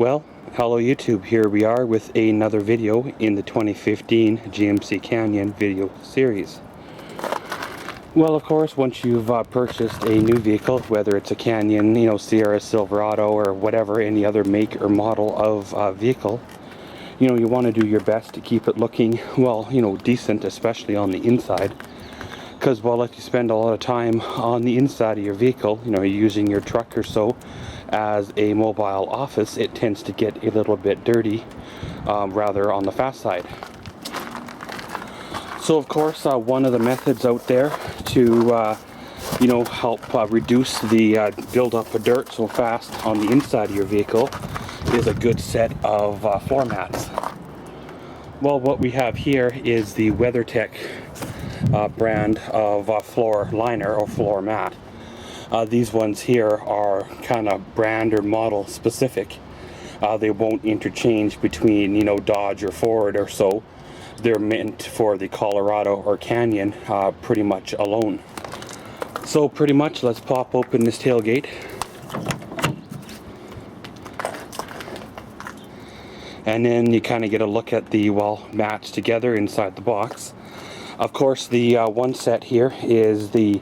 Well, hello YouTube, here we are with another video in the 2015 GMC Canyon video series. Well, of course, once you've purchased a new vehicle, whether it's a Canyon, Sierra, Silverado, or whatever, any other make or model of vehicle, you want to do your best to keep it looking, well, decent, especially on the inside. Because, well, if you spend a lot of time on the inside of your vehicle, using your truck or so as a mobile office, it tends to get a little bit dirty, rather on the fast side. So, of course, one of the methods out there to, help reduce the buildup of dirt so fast on the inside of your vehicle is a good set of floor mats. Well, what we have here is the Weathertech brand of floor liner or floor mat. These ones here are kind of brand or model specific. They won't interchange between Dodge or Ford or so. They're meant for the Colorado or Canyon pretty much alone. So pretty much, let's pop open this tailgate. And then you kind of get a look at the mats together inside the box. Of course, the one set here is the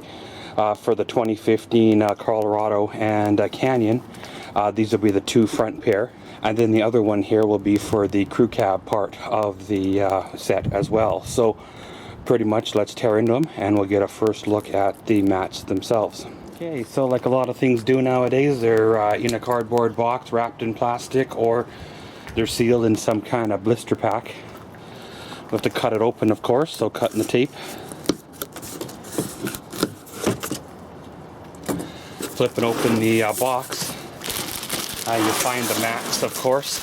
for the 2015 Colorado and Canyon. These will be the two front pair, and then the other one here will be for the crew cab part of the set as well. So pretty much, let's tear into them and we'll get a first look at the mats themselves. Okay, so like a lot of things do nowadays, they're in a cardboard box wrapped in plastic, or they're sealed in some kind of blister pack. We have to cut it open, of course, so cutting the tape. Flipping open the box, you find the mats, of course.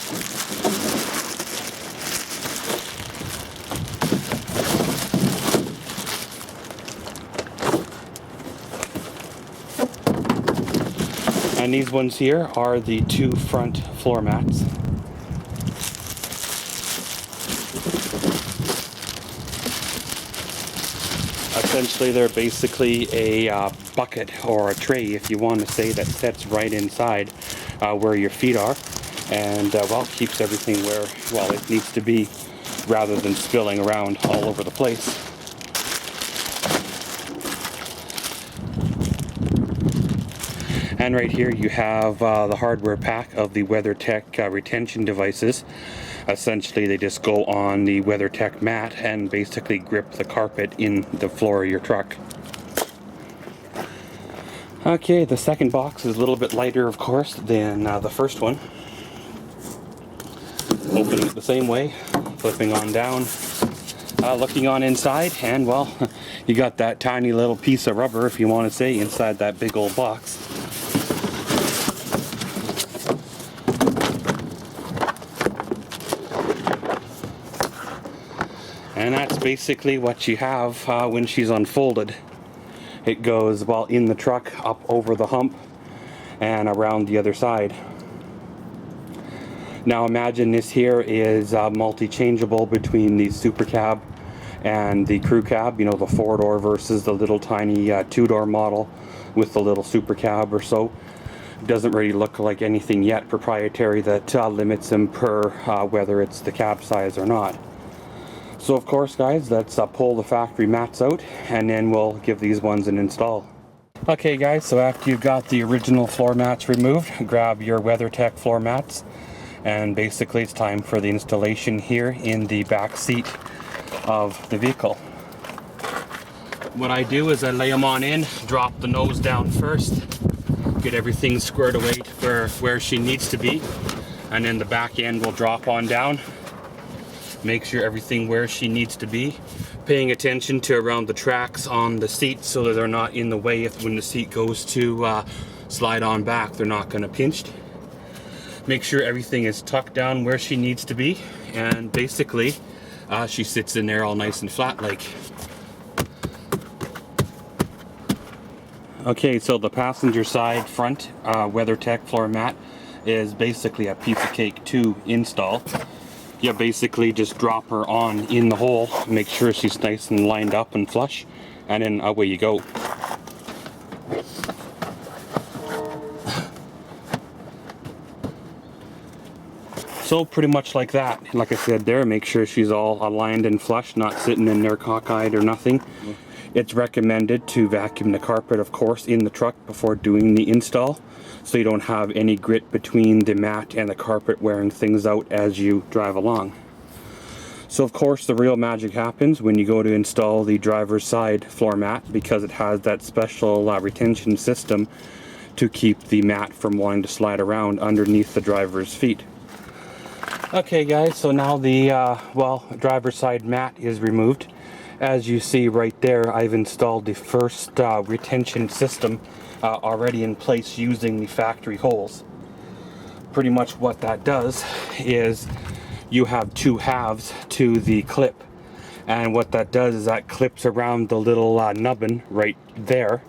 And these ones here are the two front floor mats. Essentially, they're basically a bucket or a tray, if you want to say, that sits right inside where your feet are, and keeps everything where it needs to be, rather than spilling around all over the place. And right here you have the hardware pack of the Weathertech retention devices. Essentially, they just go on the Weathertech mat and basically grip the carpet in the floor of your truck. Okay, the second box is a little bit lighter, of course, than the first one. Opening it the same way, flipping on down, looking on inside, and you got that tiny little piece of rubber, if you want to say, inside that big old box. And that's basically what you have when she's unfolded. It goes in the truck, up over the hump, and around the other side. Now imagine this here is multi-changeable between the super cab and the crew cab, the 4-door versus the little tiny 2-door model with the little super cab or so. Doesn't really look like anything yet proprietary that limits them per whether it's the cab size or not. So of course, guys, let's pull the factory mats out and then we'll give these ones an install. Okay guys, so after you've got the original floor mats removed, grab your Weathertech floor mats, and basically it's time for the installation here in the back seat of the vehicle. What I do is I lay them on in, drop the nose down first, get everything squared away for where she needs to be, and then the back end will drop on down. Make sure everything where she needs to be, paying attention to around the tracks on the seat so that they're not in the way. If when the seat goes to slide on back, they're not going to pinch. Make sure everything is tucked down where she needs to be, and basically she sits in there all nice and flat like. Okay, so the passenger side front Weathertech floor mat is basically a piece of cake to install. You basically just drop her on in the hole, make sure she's nice and lined up and flush, and then away you go. So pretty much like that. Like I said there, make sure she's all aligned and flush, not sitting in there cockeyed or nothing. It's recommended to vacuum the carpet, of course, in the truck before doing the install, so you don't have any grit between the mat and the carpet wearing things out as you drive along. So of course the real magic happens when you go to install the driver's side floor mat, because it has that special retention system to keep the mat from wanting to slide around underneath the driver's feet. Okay guys, so now the driver's side mat is removed. As you see right there, I've installed the first retention system already in place using the factory holes. Pretty much what that does is you have two halves to the clip, and what that does is that clips around the little nubbin right there,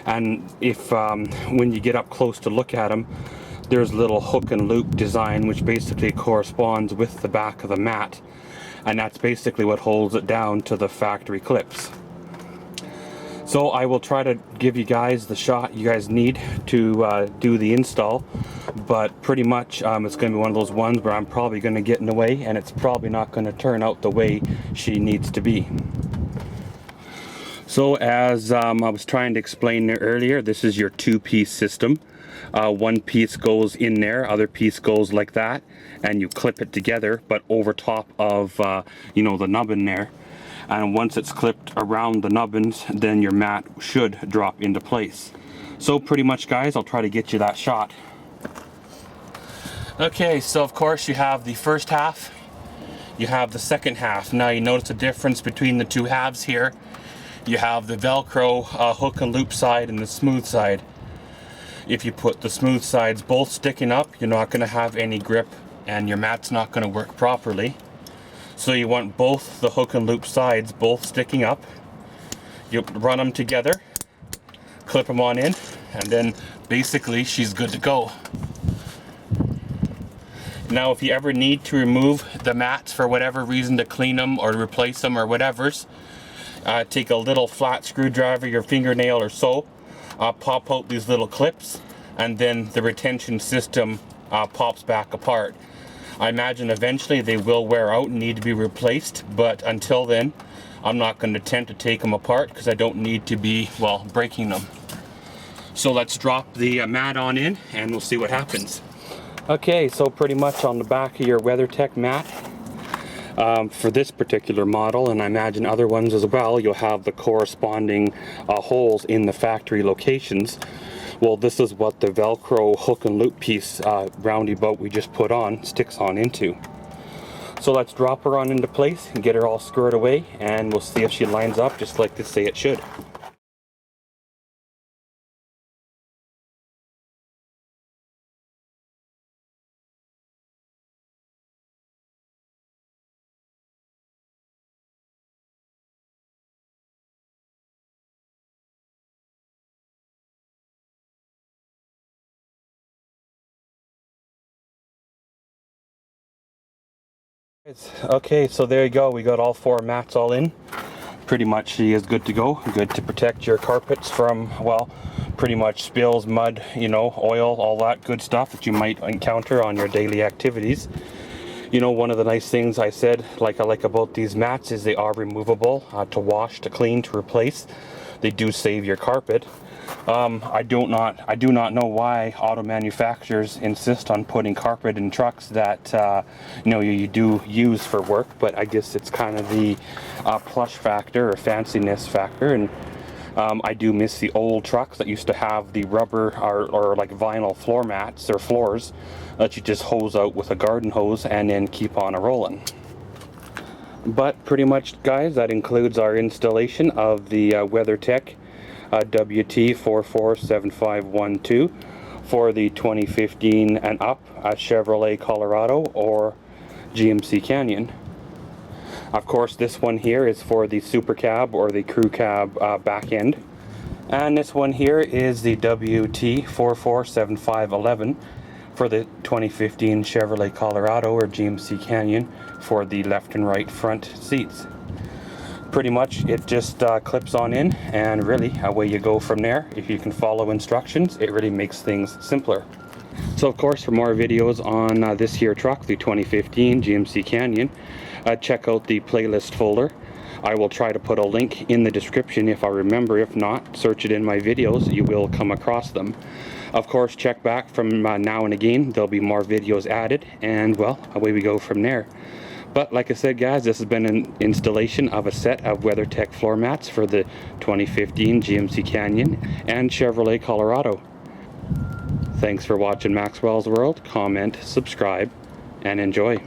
and if when you get up close to look at them, there's a little hook and loop design which basically corresponds with the back of the mat, and that's basically what holds it down to the factory clips. So I will try to give you guys the shot you guys need to do the install, but pretty much it's going to be one of those ones where I'm probably going to get in the way, and it's probably not going to turn out the way she needs to be. So as I was trying to explain there earlier, this is your two-piece system. One piece goes in there, other piece goes like that, and you clip it together, but over top of you know, the nubbin there. And once it's clipped around the nubbins, then your mat should drop into place. So pretty much guys, I'll try to get you that shot. Okay, so of course you have the first half, you have the second half. Now you notice the difference between the two halves here. You have the Velcro hook and loop side and the smooth side. If you put the smooth sides both sticking up, you're not going to have any grip and your mat's not going to work properly. So you want both the hook and loop sides both sticking up. You run them together, clip them on in, and then basically she's good to go. Now if you ever need to remove the mats for whatever reason, to clean them or to replace them or whatever's, take a little flat screwdriver, your fingernail or so, pop out these little clips, and then the retention system pops back apart. I imagine eventually they will wear out and need to be replaced, but until then I'm not going to attempt to take them apart because I don't need to be, well, breaking them. So let's drop the mat on in and we'll see what happens. Okay, so pretty much on the back of your Weathertech mat, for this particular model, and I imagine other ones as well, you'll have the corresponding holes in the factory locations. Well, this is what the Velcro hook and loop piece roundabout we just put on sticks on into. So let's drop her on into place and get her all squared away, and we'll see if she lines up just like they say it should. Okay, so there you go. We got all four mats all in. Pretty much she is good to go. Good to protect your carpets from, well, pretty much spills, mud, you know, oil, all that good stuff that you might encounter on your daily activities. You know, one of the nice things I said, I like about these mats is they are removable to wash, to clean, to replace. They do save your carpet. I do not know why auto manufacturers insist on putting carpet in trucks that you know, you do use for work, but I guess it's kind of the plush factor or fanciness factor, and I do miss the old trucks that used to have the rubber or like vinyl floor mats or floors that you just hose out with a garden hose and then keep on a-rolling. But pretty much guys, that includes our installation of the Weathertech WT447512 for the 2015 and up Chevrolet Colorado or GMC Canyon. Of course, this one here is for the Super Cab or the Crew Cab back end, and this one here is the WT447511 for the 2015 Chevrolet Colorado or GMC Canyon for the left and right front seats. Pretty much it just clips on in, and really away you go from there. If you can follow instructions, it really makes things simpler. So of course, for more videos on this here truck, the 2015 GMC Canyon, check out the playlist folder. I will try to put a link in the description if I remember. If not, search it in my videos. You will come across them. Of course, check back from now and again. There'll be more videos added, and well, away we go from there. But like I said, guys, this has been an installation of a set of Weathertech floor mats for the 2015 GMC Canyon and Chevrolet Colorado. Thanks for watching Maxwell's World. Comment, subscribe, and enjoy.